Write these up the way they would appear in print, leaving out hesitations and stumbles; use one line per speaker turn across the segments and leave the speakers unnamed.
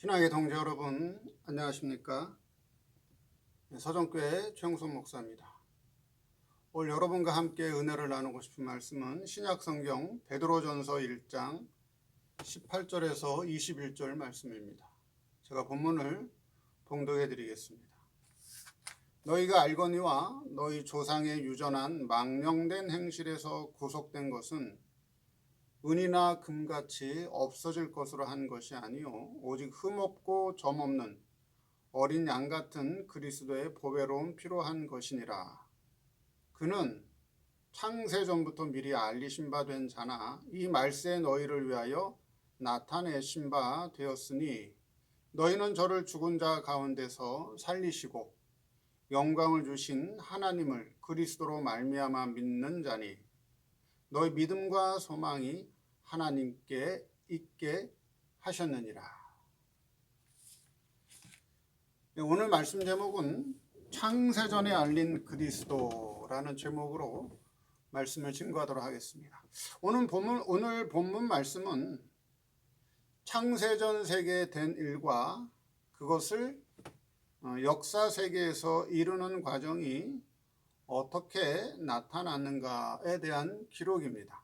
신학의 동지 여러분, 안녕하십니까? 서정교회 최영선 목사입니다. 오늘 여러분과 함께 은혜를 나누고 싶은 말씀은 신약성경 베드로전서 1장 18절에서 21절 말씀입니다. 제가 본문을 봉독해 드리겠습니다. 너희가 알거니와 너희 조상의 유전한 망령된 행실에서 구속된 것은 은이나 금같이 없어질 것으로 한 것이 아니요 오직 흠없고 점없는 어린 양 같은 그리스도의 보배로운 피로 한 것이니라. 그는 창세전부터 미리 알리신 바 된 자나 이 말세에 너희를 위하여 나타내신 바 되었으니 너희는 저를 죽은 자 가운데서 살리시고 영광을 주신 하나님을 그리스도로 말미암아 믿는 자니 너희 믿음과 소망이 하나님께 있게 하셨느니라. 오늘 말씀 제목은 창세전에 알린 그리스도라는 제목으로 말씀을 증거하도록 하겠습니다. 오늘 본문 말씀은 창세전 세계에 된 일과 그것을 역사 세계에서 이루는 과정이 어떻게 나타났는가에 대한 기록입니다.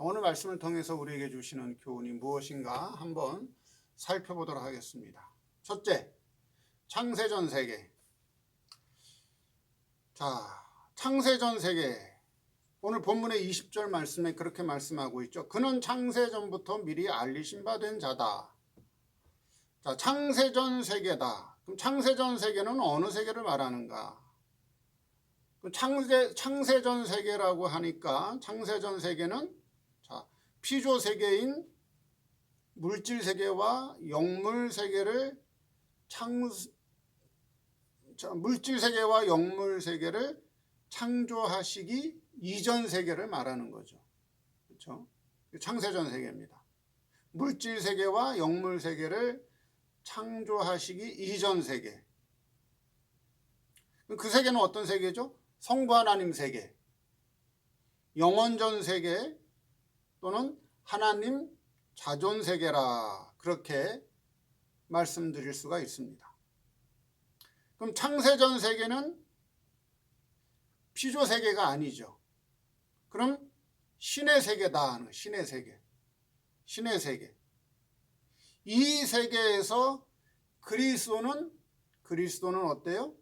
오늘 말씀을 통해서 우리에게 주시는 교훈이 무엇인가 한번 살펴보도록 하겠습니다. 첫째, 창세전 세계. 창세전 세계. 오늘 본문의 20절 말씀에 그렇게 말씀하고 있죠. 그는 창세전부터 미리 알리신 바 된 자다. 창세전 세계다. 그럼 창세전 세계는 어느 세계를 말하는가? 창세전 세계라고 하니까 창세전 세계는 피조 세계인 물질 세계와 영물 세계를 물질 세계와 영물 세계를 창조하시기 이전 세계를 말하는 거죠. 그렇죠? 창세전 세계입니다. 물질 세계와 영물 세계를 창조하시기 이전 세계. 그 세계는 어떤 세계죠? 성부 하나님 세계, 영원전 세계 또는 하나님 자존 세계라 그렇게 말씀드릴 수가 있습니다. 그럼 창세전 세계는 피조 세계가 아니죠. 그럼 신의 세계다 하는 신의 세계. 신의 세계. 이 세계에서 그리스도는 어때요?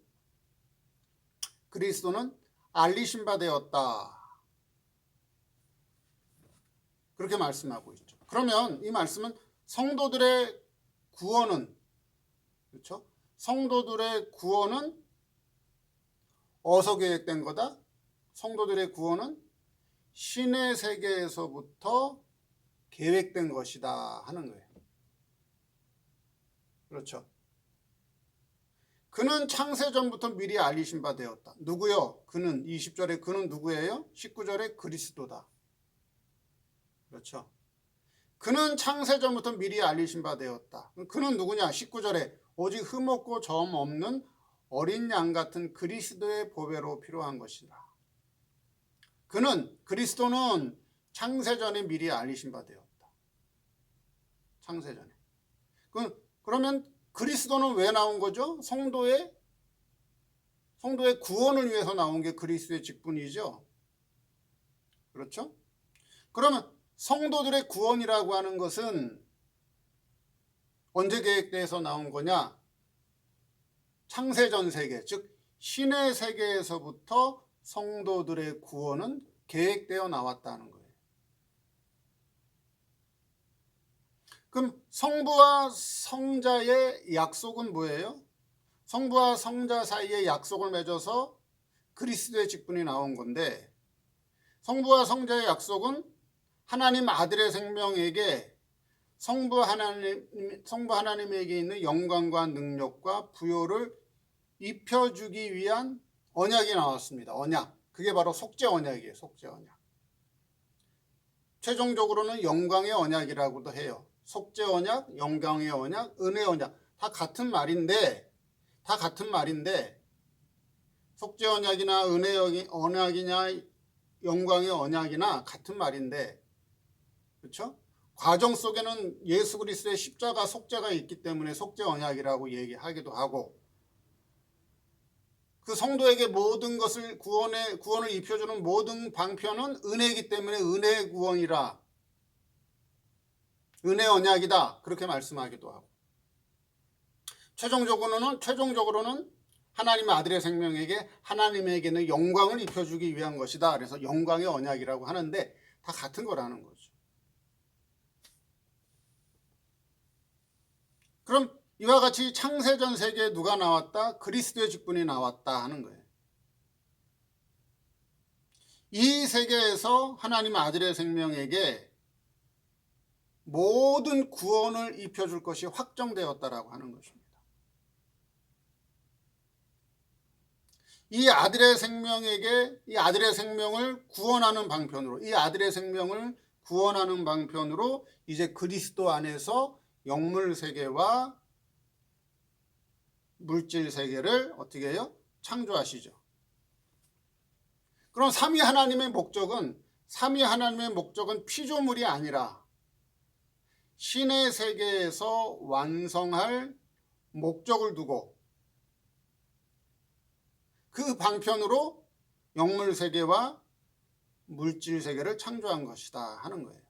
그리스도는 알리신 바 되었다. 그렇게 말씀하고 있죠. 그러면 이 말씀은 성도들의 구원은, 그렇죠? 성도들의 구원은 어디서 계획된 거다? 성도들의 구원은 신의 세계에서부터 계획된 것이다 하는 거예요. 그렇죠? 그는 창세전부터 미리 알리신 바 되었다. 누구요? 그는 20절에 그는 누구예요? 19절에 그리스도다. 그렇죠? 그는 창세전부터 미리 알리신 바 되었다. 그는 누구냐? 19절에 오직 흠없고 점 없는 어린 양 같은 그리스도의 보배로 필요한 것이다. 그리스도는 창세전에 미리 알리신 바 되었다. 창세전에. 그러면 그리스도는 왜 나온 거죠? 성도의 구원을 위해서 나온 게 그리스도의 직분이죠. 그렇죠? 그러면 성도들의 구원이라고 하는 것은 언제 계획돼서 나온 거냐? 창세전 세계, 즉 신의 세계에서부터 성도들의 구원은 계획되어 나왔다는 거예요. 그럼 성부와 성자의 약속은 뭐예요? 성부와 성자 사이에 약속을 맺어서 그리스도의 직분이 나온 건데, 성부와 성자의 약속은 하나님 아들의 생명에게 성부 하나님에게 있는 영광과 능력과 부요를 입혀주기 위한 언약이 나왔습니다. 언약. 그게 바로 속죄 언약이에요. 속죄 언약. 최종적으로는 영광의 언약이라고도 해요. 속죄 언약, 영광의 언약, 은혜 언약. 다 같은 말인데 속죄 언약이나 은혜 언약이냐 영광의 언약이나 같은 말인데, 그렇죠? 과정 속에는 예수 그리스도의 십자가 속죄가 있기 때문에 속죄 언약이라고 얘기하기도 하고, 그 성도에게 모든 것을 구원을 입혀주는 모든 방편은 은혜이기 때문에 은혜 구원이라, 은혜 언약이다, 그렇게 말씀하기도 하고, 최종적으로는 하나님의 아들의 생명에게 하나님에게는 영광을 입혀주기 위한 것이다. 그래서 영광의 언약이라고 하는데 다 같은 거라는 거죠. 그럼 이와 같이 창세전 세계에 누가 나왔다? 그리스도의 직분이 나왔다 하는 거예요. 이 세계에서 하나님의 아들의 생명에게 모든 구원을 입혀줄 것이 확정되었다라고 하는 것입니다. 이 아들의 생명을 구원하는 방편으로, 이 아들의 생명을 구원하는 방편으로 이제 그리스도 안에서 영물 세계와 물질 세계를 어떻게 해요? 창조하시죠. 그럼 삼위 하나님의 목적은 피조물이 아니라 신의 세계에서 완성할 목적을 두고 그 방편으로 영물 세계와 물질 세계를 창조한 것이다 하는 거예요.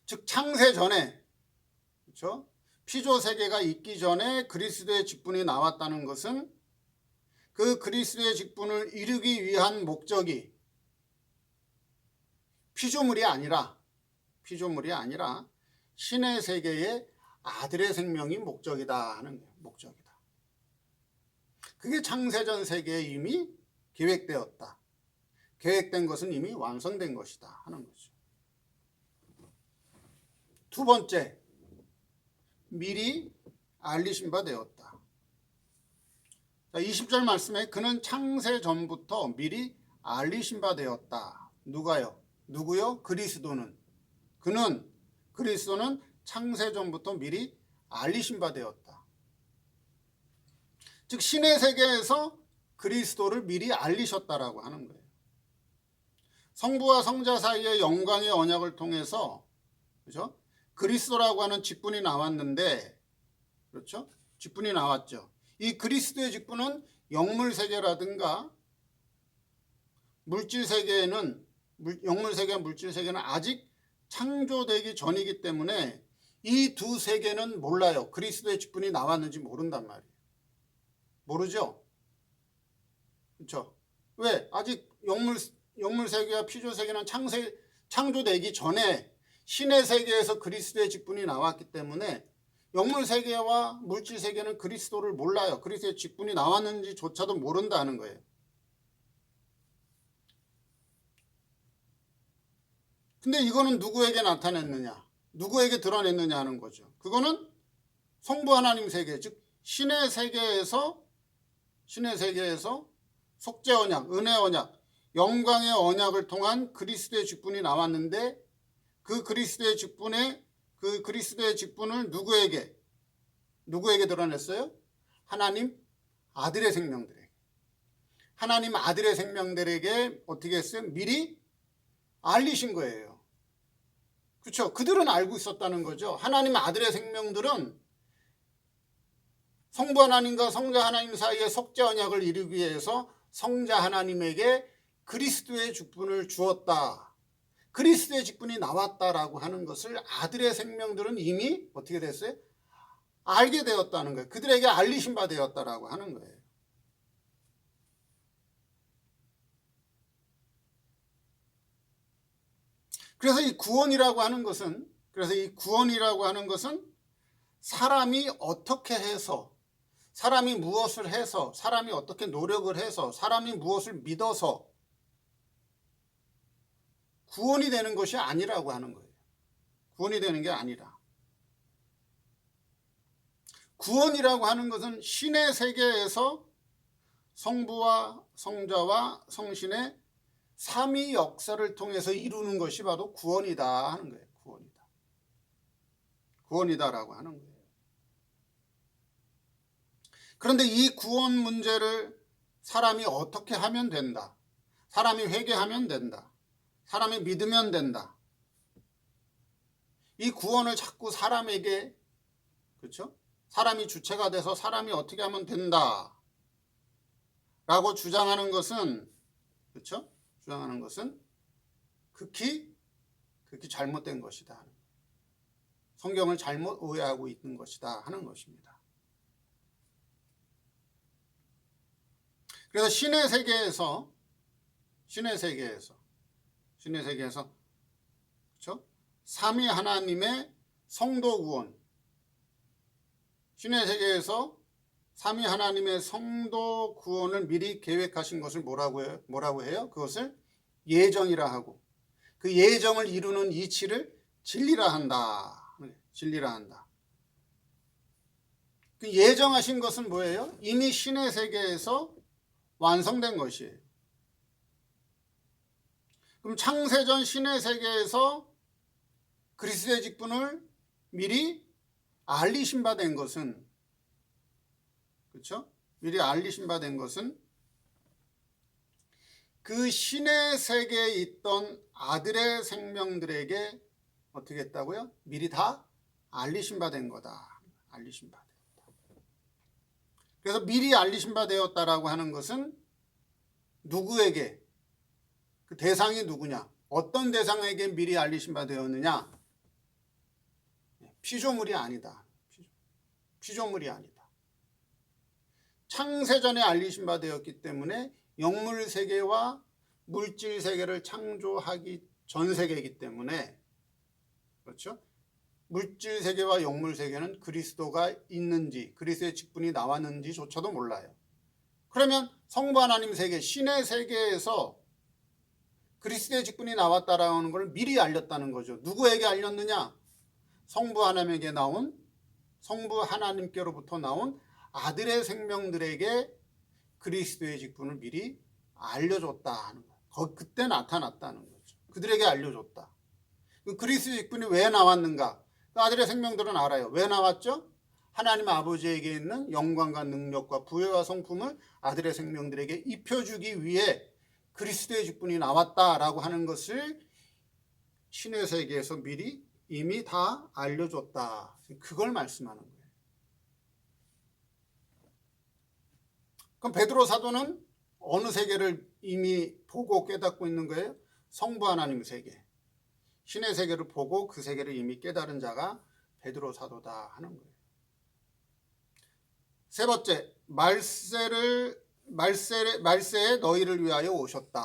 즉 창세 전에, 그렇죠? 피조 세계가 있기 전에 그리스도의 직분이 나왔다는 것은 그 그리스도의 직분을 이루기 위한 목적이 피조물이 아니라 신의 세계의 아들의 생명이 목적이다 하는 거예요. 목적이다. 그게 창세전 세계에 이미 계획되었다. 계획된 것은 이미 완성된 것이다 하는 거죠. 두 번째, 미리 알리신 바 되었다. 20절 말씀에 그는 창세 전부터 미리 알리신 바 되었다. 누구요? 그리스도는 창세 전부터 미리 알리신 바 되었다. 즉 신의 세계에서 그리스도를 미리 알리셨다라고 하는 거예요. 성부와 성자 사이의 영광의 언약을 통해서, 그렇죠? 그리스도라고 하는 직분이 나왔는데, 그렇죠? 직분이 나왔죠. 이 그리스도의 직분은 영물 세계라든가 물질 세계에는, 영물 세계와 물질 세계는 아직 창조되기 전이기 때문에 이 두 세계는 몰라요. 그리스도의 직분이 나왔는지 모른단 말이에요. 모르죠? 그렇죠? 왜? 아직 영물 세계와 피조 세계는 창조되기 전에 신의 세계에서 그리스도의 직분이 나왔기 때문에 영물 세계와 물질 세계는 그리스도를 몰라요. 그리스도의 직분이 나왔는지조차도 모른다는 거예요. 근데 이거는 누구에게 나타냈느냐? 누구에게 드러냈느냐 하는 거죠. 그거는 성부 하나님 세계, 즉 신의 세계에서 속죄 언약, 은혜 언약, 영광의 언약을 통한 그리스도의 직분이 나왔는데 그 그리스도의 직분을 누구에게 드러냈어요? 하나님 아들의 생명들에게 어떻게 했어요? 미리 알리신 거예요. 그렇죠? 그들은 알고 있었다는 거죠. 하나님 아들의 생명들은 성부 하나님과 성자 하나님 사이의 속죄 언약을 이루기 위해서 성자 하나님에게 그리스도의 직분을 주었다. 그리스도의 직분이 나왔다라고 하는 것을 아들의 생명들은 이미 어떻게 됐어요? 알게 되었다는 거예요. 그들에게 알리신 바 되었다라고 하는 거예요. 그래서 이 구원이라고 하는 것은 사람이 어떻게 해서, 사람이 무엇을 해서, 사람이 어떻게 노력을 해서, 사람이 무엇을 믿어서 구원이 되는 것이 아니라고 하는 거예요. 구원이 되는 게 아니라. 구원이라고 하는 것은 신의 세계에서 성부와 성자와 성신의 삼위 역사를 통해서 이루는 것이 바로 구원이다 하는 거예요. 구원이다라고 하는 거예요. 그런데 이 구원 문제를 사람이 어떻게 하면 된다. 사람이 회개하면 된다. 사람이 믿으면 된다. 이 구원을 자꾸 사람에게, 그렇죠? 사람이 주체가 돼서 사람이 어떻게 하면 된다 라고 주장하는 것은, 그렇죠? 주장하는 것은 극히 잘못된 것이다. 성경을 잘못 오해하고 있는 것이다 하는 것입니다. 그래서 신의 세계에서 그렇죠? 삼위 하나님의 성도 구원, 신의 세계에서 삼위 하나님의 성도 구원을 미리 계획하신 것을 뭐라고 해요? 그것을 예정이라 하고, 그 예정을 이루는 이치를 진리라 한다. 진리라 한다. 그 예정하신 것은 뭐예요? 이미 신의 세계에서 완성된 것이에요. 그럼 창세전 신의 세계에서 그리스도의 직분을 미리 알리신 바 된 것은, 그렇죠? 미리 알리신 바 된 것은 그 신의 세계에 있던 아들의 생명들에게 어떻게 했다고요? 미리 다 알리신 바 된 거다. 알리신 바 되었다. 그래서 미리 알리신 바 되었다라고 하는 것은 누구에게, 그 대상이 누구냐, 어떤 대상에게 미리 알리신 바 되었느냐? 피조물이 아니다. 피조물이 아니다. 창세전에 알리신 바 되었기 때문에 영물 세계와 물질 세계를 창조하기 전 세계이기 때문에, 그렇죠? 물질 세계와 영물 세계는 그리스도가 있는지, 그리스도의 직분이 나왔는지조차도 몰라요. 그러면 성부 하나님 세계, 신의 세계에서 그리스도의 직분이 나왔다라는 걸 미리 알렸다는 거죠. 누구에게 알렸느냐? 성부 하나님께로부터 나온 아들의 생명들에게 그리스도의 직분을 미리 알려줬다 하는 거예요. 그때 나타났다는 거죠. 그들에게 알려줬다. 그리스도의 직분이 왜 나왔는가? 아들의 생명들은 알아요. 왜 나왔죠? 하나님 아버지에게 있는 영광과 능력과 부여와 성품을 아들의 생명들에게 입혀주기 위해 그리스도의 직분이 나왔다라고 하는 것을 신의 세계에서 미리 이미 다 알려줬다. 그걸 말씀하는 거예요. 그럼 베드로 사도는 어느 세계를 이미 보고 깨닫고 있는 거예요? 성부 하나님 세계. 신의 세계를 보고 그 세계를 이미 깨달은 자가 베드로 사도다 하는 거예요. 세 번째, 말세에 너희를 위하여 오셨다.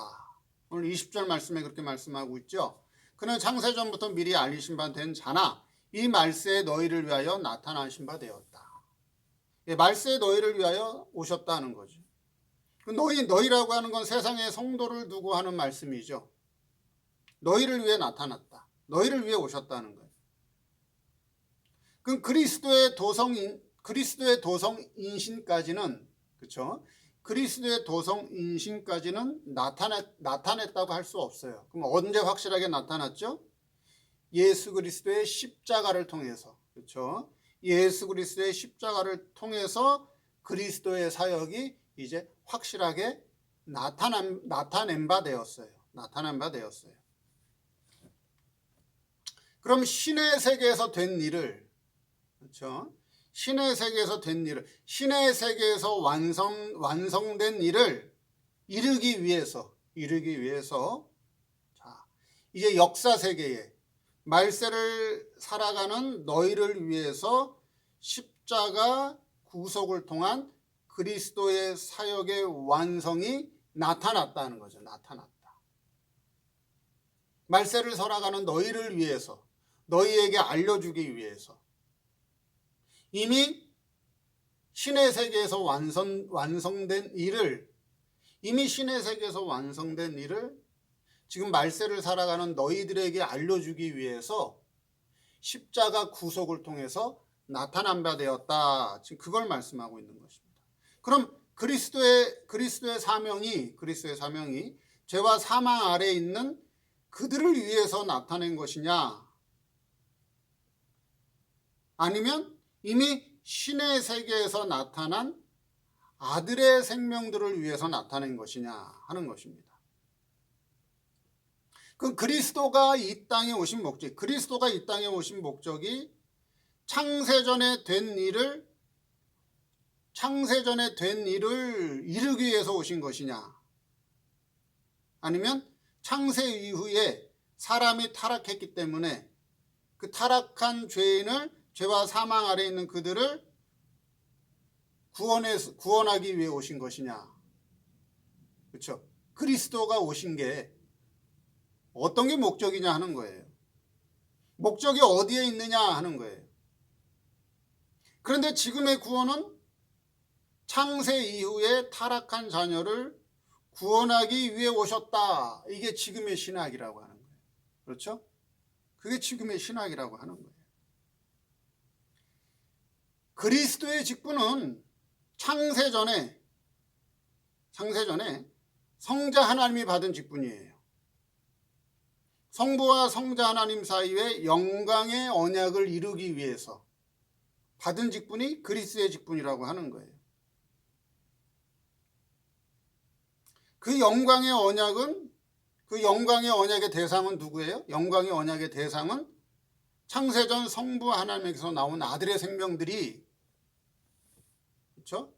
오늘 20절 말씀에 그렇게 말씀하고 있죠. 그는 창세전부터 미리 알리신 바 된 자나 이 말세에 너희를 위하여 나타나신 바 되었다. 말세에 너희를 위하여 오셨다는 거죠. 너희라고 하는 건 세상의 성도를 두고 하는 말씀이죠. 너희를 위해 나타났다. 너희를 위해 오셨다는 거예요. 그럼 그리스도의 도성 인신까지는, 그렇죠? 그리스도의 도성 인신까지는 나타냈다고 할 수 없어요. 그럼 언제 확실하게 나타났죠? 예수 그리스도의 십자가를 통해서, 그렇죠? 예수 그리스도의 십자가를 통해서 그리스도의 사역이 이제 확실하게 나타낸 바 되었어요. 그럼 신의 세계에서 된 일을, 그렇죠? 신의 세계에서 완성된 일을 이루기 위해서 자, 이제 역사 세계에 말세를 살아가는 너희를 위해서 십자가 구속을 통한 그리스도의 사역의 완성이 나타났다는 거죠. 나타났다. 말세를 살아가는 너희를 위해서, 너희에게 알려주기 위해서 이미 신의 세계에서 완성된 일을 지금 말세를 살아가는 너희들에게 알려주기 위해서 십자가 구속을 통해서 나타난 바 되었다. 지금 그걸 말씀하고 있는 것입니다. 그럼 그리스도의 사명이 죄와 사망 아래에 있는 그들을 위해서 나타낸 것이냐? 아니면 이미 신의 세계에서 나타난 아들의 생명들을 위해서 나타낸 것이냐 하는 것입니다. 그 그리스도가 이 땅에 오신 목적, 그리스도가 이 땅에 오신 목적이 창세전에 된 일을 이루기 위해서 오신 것이냐, 아니면 창세 이후에 사람이 타락했기 때문에 그 타락한 죄와 사망 아래 있는 그들을 구원하기 위해 오신 것이냐. 그렇죠? 그리스도가 오신 게 어떤 게 목적이냐 하는 거예요. 목적이 어디에 있느냐 하는 거예요. 그런데 지금의 구원은 창세 이후에 타락한 자녀를 구원하기 위해 오셨다. 이게 지금의 신학이라고 하는 거예요. 그렇죠? 그게 지금의 신학이라고 하는 거예요. 그리스도의 직분은 창세전에 성자 하나님이 받은 직분이에요. 성부와 성자 하나님 사이에 영광의 언약을 이루기 위해서 받은 직분이 그리스도의 직분이라고 하는 거예요. 그 영광의 언약의 대상은 누구예요? 영광의 언약의 대상은 창세전 성부 하나님에게서 나온 아들의 생명들이, 그렇죠?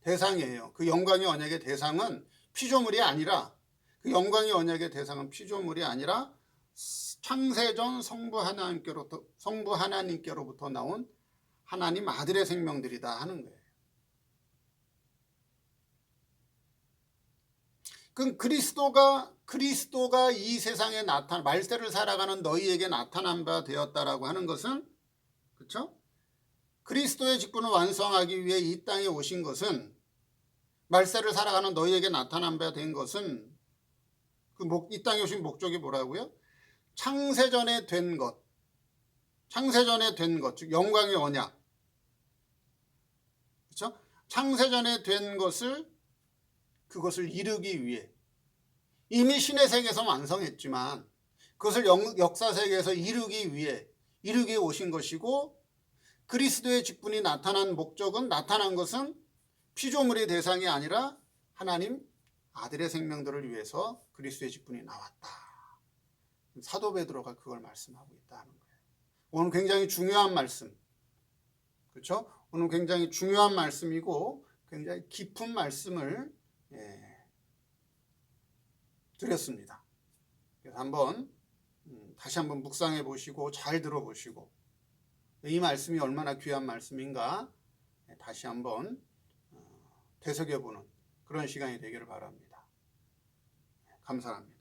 대상이에요. 그 영광의 언약의 대상은 피조물이 아니라, 그 영광의 언약의 대상은 피조물이 아니라 창세전 성부 하나님께로부터 나온 하나님 아들의 생명들이다 하는 거예요. 그럼 그리스도가 이 세상에 말세를 살아가는 너희에게 나타난 바 되었다라고 하는 것은, 그렇죠? 그리스도의 직분을 완성하기 위해 이 땅에 오신 것은, 말세를 살아가는 너희에게 나타난 바 된 것은, 이 땅에 오신 목적이 뭐라고요? 창세전에 된 것, 즉 영광의 언약, 그렇죠? 창세전에 된 그것을 이루기 위해, 이미 신의 세계에서 완성했지만 그것을 역사 세계에서 이루기 위해 오신 것이고, 그리스도의 직분이 나타난 것은 피조물의 대상이 아니라 하나님 아들의 생명들을 위해서 그리스도의 직분이 나왔다. 사도 베드로가 그걸 말씀하고 있다는 거예요. 오늘 굉장히 중요한 말씀, 그렇죠? 오늘 굉장히 중요한 말씀이고 굉장히 깊은 말씀을 드렸습니다. 그래서 다시 한번 묵상해 보시고 잘 들어보시고, 이 말씀이 얼마나 귀한 말씀인가 다시 한번 되새겨보는 그런 시간이 되기를 바랍니다. 감사합니다.